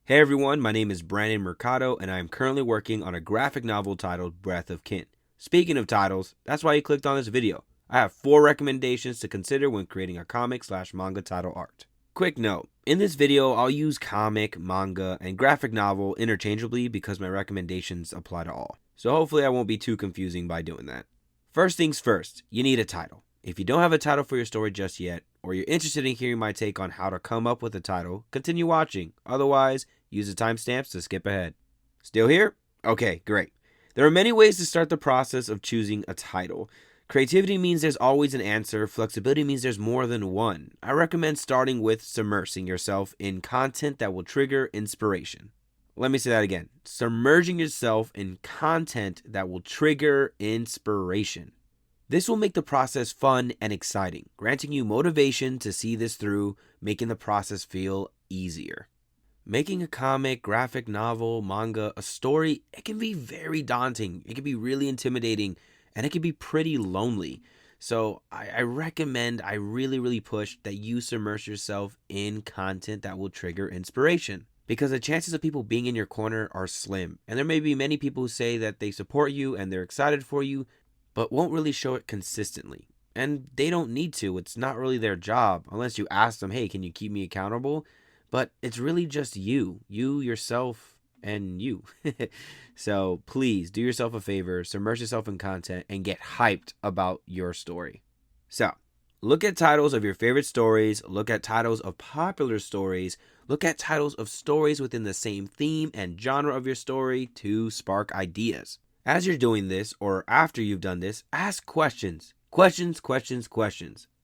Hey everyone, my name is Brandon Mercado, and I am currently working on a graphic novel titled Breath of Kin. Speaking of titles, that's why you clicked on this video. I have 4 recommendations to consider when creating a comic/manga title art. Quick note, in this video I'll use comic, manga, and graphic novel interchangeably because my recommendations apply to all. So hopefully I won't be too confusing by doing that. First things first, you need a title. If you don't have a title for your story just yet, or you're interested in hearing my take on how to come up with a title, continue watching. Otherwise, use the timestamps to skip ahead. Still here? Okay, great. There are many ways to start the process of choosing a title. Creativity means there's always an answer. Flexibility means there's more than one. I recommend starting with submersing yourself in content that will trigger inspiration. Let me say that again. Submerging yourself in content that will trigger inspiration. This will make the process fun and exciting, granting you motivation to see this through, making the process feel easier. Making a comic, graphic novel, manga, a story, it can be very daunting. It can be really intimidating, and it can be pretty lonely. So I recommend, I really push that you submerge yourself in content that will trigger inspiration. Because the chances of people being in your corner are slim. And there may be many people who say that they support you and they're excited for you, but won't really show it consistently. And they don't need to. It's not really their job unless you ask them, hey, can you keep me accountable? But it's really just you, yourself, and you. So please do yourself a favor, submerge yourself in content, and get hyped about your story. So look at titles of your favorite stories, look at titles of popular stories, look at titles of stories within the same theme and genre of your story to spark ideas. As you're doing this, or after you've done this, ask questions. Questions.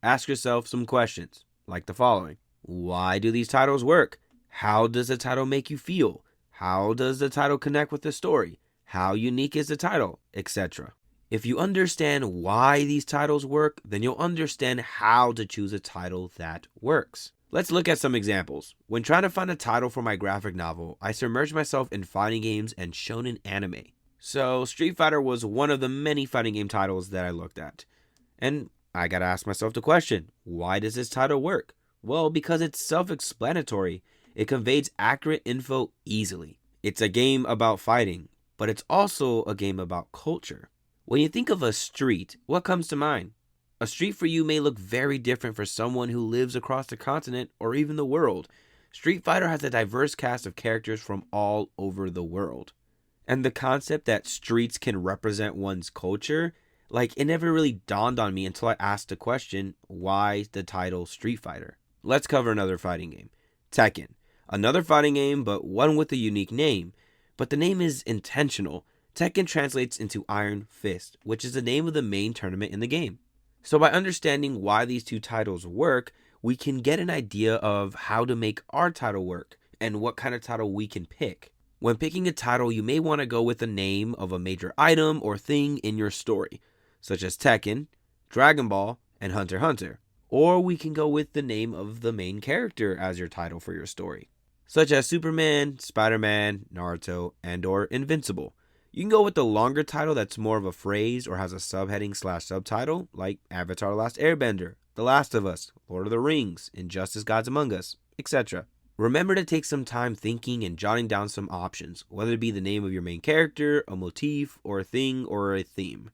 Ask yourself some questions, like the following. Why do these titles work? How does the title make you feel? How does the title connect with the story? How unique is the title? Etc. If you understand why these titles work, then you'll understand how to choose a title that works. Let's look at some examples. When trying to find a title for my graphic novel, I submerged myself in fighting games and shonen anime. So Street Fighter was one of the many fighting game titles that I looked at. And I gotta ask myself the question, why does this title work? Well, because it's self-explanatory. It conveys accurate info easily. It's a game about fighting, but it's also a game about culture. When you think of a street, what comes to mind? A street for you may look very different for someone who lives across the continent or even the world. Street Fighter has a diverse cast of characters from all over the world. And the concept that streets can represent one's culture, it never really dawned on me until I asked the question, why the title Street Fighter? Let's cover another fighting game. Tekken. Another fighting game, but one with a unique name. But the name is intentional. Tekken translates into Iron Fist, which is the name of the main tournament in the game. So by understanding why these two titles work, we can get an idea of how to make our title work and what kind of title we can pick. When picking a title, you may want to go with the name of a major item or thing in your story, such as Tekken, Dragon Ball, and Hunter x Hunter. Or we can go with the name of the main character as your title for your story, such as Superman, Spider-Man, Naruto, and or Invincible. You can go with the longer title that's more of a phrase or has a subheading/subtitle, like Avatar: The Last Airbender, The Last of Us, Lord of the Rings, Injustice: Gods Among Us, etc. Remember to take some time thinking and jotting down some options, whether it be the name of your main character, a motif, or a thing, or a theme.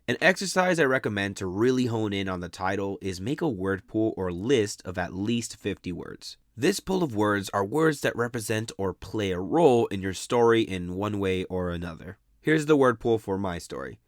An exercise I recommend to really hone in on the title is make a word pool or list of at least 50 words. This pool of words are words that represent or play a role in your story in one way or another. Here's the word pool for my story.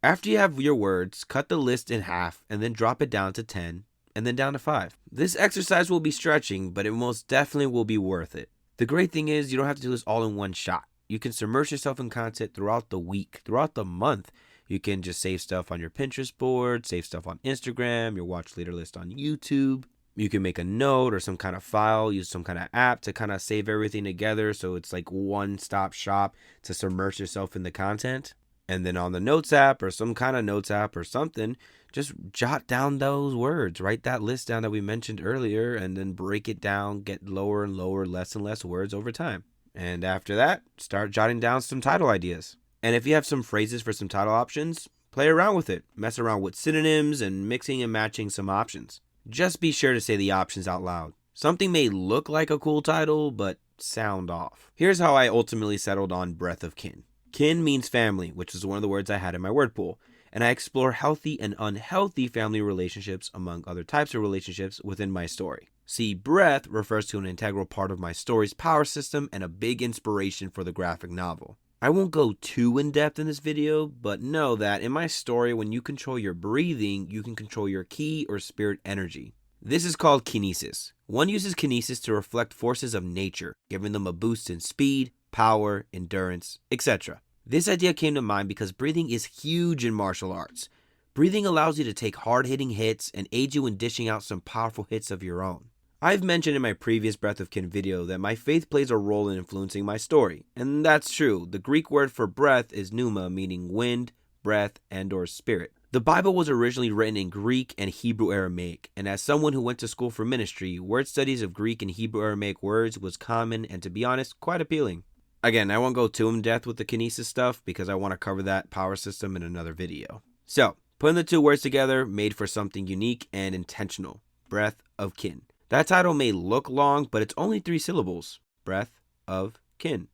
After you have your words, cut the list in half and then drop it down to 10 and then down to 5. This exercise will be stretching, but it most definitely will be worth it. The great thing is you don't have to do this all in one shot. You can submerge yourself in content throughout the week, throughout the month. You can just save stuff on your Pinterest board, save stuff on Instagram, your watch later list on YouTube. You can make a note or some kind of file, use some kind of app to kind of save everything together so it's like one-stop shop to submerge yourself in the content. And then on the notes app or some kind of notes app or something, just jot down those words. Write that list down that we mentioned earlier and then break it down, get lower and lower, less and less words over time. And after that, start jotting down some title ideas. And if you have some phrases for some title options, play around with it. Mess around with synonyms and mixing and matching some options. Just be sure to say the options out loud. Something may look like a cool title, but sound off. Here's how I ultimately settled on Breath of Kin. Kin means family, which is one of the words I had in my word pool, and I explore healthy and unhealthy family relationships among other types of relationships within my story. See, breath refers to an integral part of my story's power system and a big inspiration for the graphic novel. I won't go too in depth in this video, but know that in my story, when you control your breathing, you can control your ki or spirit energy. This is called kinesis. One uses kinesis to reflect forces of nature, giving them a boost in speed, power, endurance, etc. This idea came to mind because breathing is huge in martial arts. Breathing allows you to take hard-hitting hits and aids you in dishing out some powerful hits of your own. I've mentioned in my previous Breath of Kin video that my faith plays a role in influencing my story, and that's true. The Greek word for breath is pneuma, meaning wind, breath, and/or spirit. The Bible was originally written in Greek and Hebrew Aramaic, and as someone who went to school for ministry, word studies of Greek and Hebrew Aramaic words was common and, to be honest, quite appealing. Again, I won't go too in depth with the kinesis stuff because I want to cover that power system in another video. So, putting the two words together made for something unique and intentional. Breath of Kin. That title may look long, but it's only 3 syllables. Breath of Kin.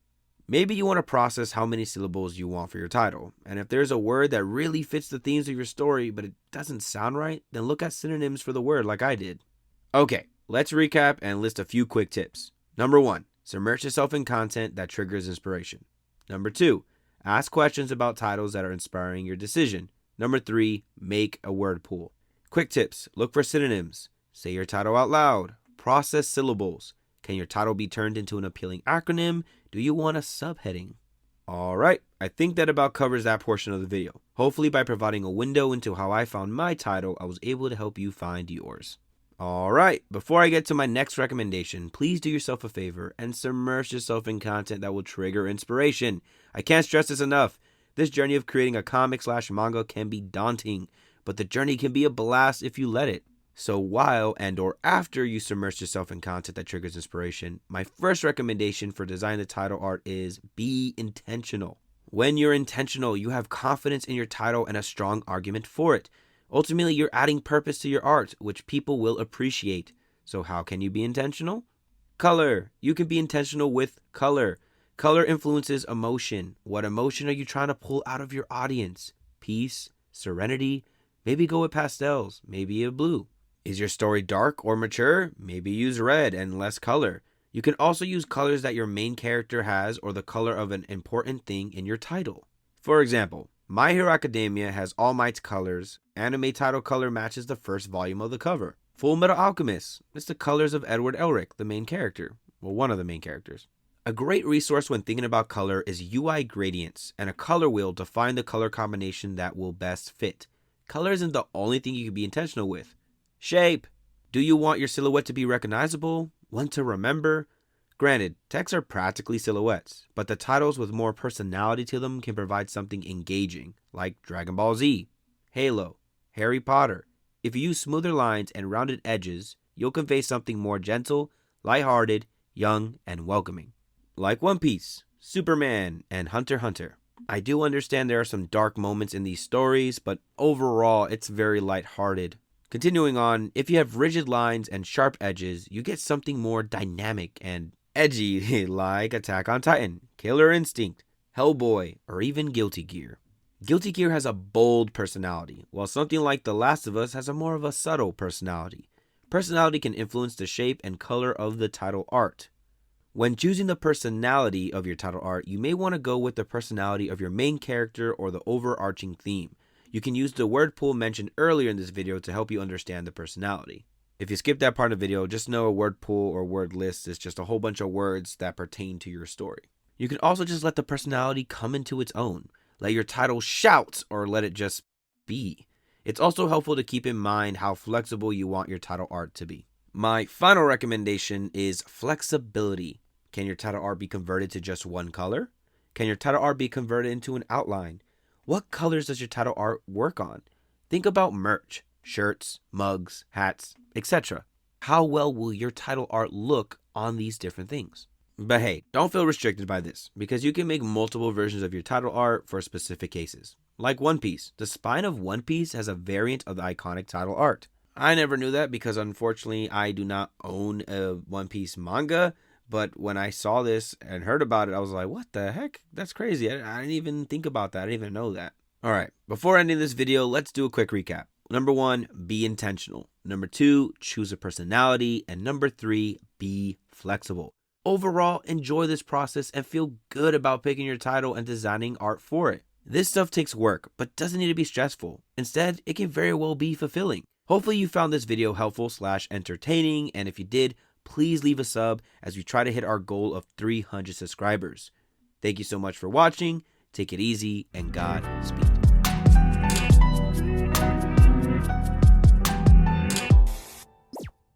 Maybe you want to process how many syllables you want for your title, and if there's a word that really fits the themes of your story but it doesn't sound right, then look at synonyms for the word like I did. Okay, let's recap and list a few quick tips. Number 1. Submerge yourself in content that triggers inspiration. Number 2. Ask questions about titles that are inspiring your decision. Number 3. Make a word pool. Quick tips. Look for synonyms. Say your title out loud. Process syllables. Can your title be turned into an appealing acronym? Do you want a subheading? Alright, I think that about covers that portion of the video. Hopefully by providing a window into how I found my title, I was able to help you find yours. Alright, before I get to my next recommendation, please do yourself a favor and submerge yourself in content that will trigger inspiration. I can't stress this enough. This journey of creating a comic/manga can be daunting, but the journey can be a blast if you let it. So while and/or after you submerge yourself in content that triggers inspiration, my first recommendation for designing the title art is be intentional. When you're intentional, you have confidence in your title and a strong argument for it. Ultimately, you're adding purpose to your art, which people will appreciate. So how can you be intentional? Color. You can be intentional with color. Color influences emotion. What emotion are you trying to pull out of your audience? Peace, serenity, maybe go with pastels, maybe a blue. Is your story dark or mature? Maybe use red and less color. You can also use colors that your main character has or the color of an important thing in your title. For example, My Hero Academia has All Might's colors. Anime title color matches the first volume of the cover. Full Metal Alchemist. It's the colors of Edward Elric, the main character. Well, one of the main characters. A great resource when thinking about color is UI gradients and a color wheel to find the color combination that will best fit. Color isn't the only thing you can be intentional with. Shape. Do you want your silhouette to be recognizable? One to remember? Granted, texts are practically silhouettes, but the titles with more personality to them can provide something engaging, like Dragon Ball Z, Halo, Harry Potter. If you use smoother lines and rounded edges, you'll convey something more gentle, lighthearted, young, and welcoming. Like One Piece, Superman, and Hunter x Hunter. I do understand there are some dark moments in these stories, but overall it's very lighthearted. Continuing on, if you have rigid lines and sharp edges, you get something more dynamic and edgy like Attack on Titan, Killer Instinct, Hellboy, or even Guilty Gear. Guilty Gear has a bold personality, while something like The Last of Us has a more of a subtle personality. Personality can influence the shape and color of the title art. When choosing the personality of your title art, you may want to go with the personality of your main character or the overarching theme. You can use the word pool mentioned earlier in this video to help you understand the personality. If you skip that part of the video, just know a word pool or word list is just a whole bunch of words that pertain to your story. You can also just let the personality come into its own. Let your title shout or let it just be. It's also helpful to keep in mind how flexible you want your title art to be. My final recommendation is flexibility. Can your title art be converted to just one color? Can your title art be converted into an outline? What colors does your title art work on? Think about merch, shirts, mugs, hats, etc. How well will your title art look on these different things? But hey, don't feel restricted by this, because you can make multiple versions of your title art for specific cases. Like One Piece. The spine of One Piece has a variant of the iconic title art. I never knew that because unfortunately I do not own a One Piece manga, But when I saw this and heard about it, I was like, what the heck? That's crazy. I didn't even think about that. I didn't even know that. All right, before ending this video, let's do a quick recap. Number 1, be intentional. Number 2, choose a personality. And number 3, be flexible. Overall, enjoy this process and feel good about picking your title and designing art for it. This stuff takes work, but doesn't need to be stressful. Instead, it can very well be fulfilling. Hopefully you found this video helpful/entertaining, and if you did, please leave a sub as we try to hit our goal of 300 subscribers. Thank you so much for watching. Take it easy, and Godspeed.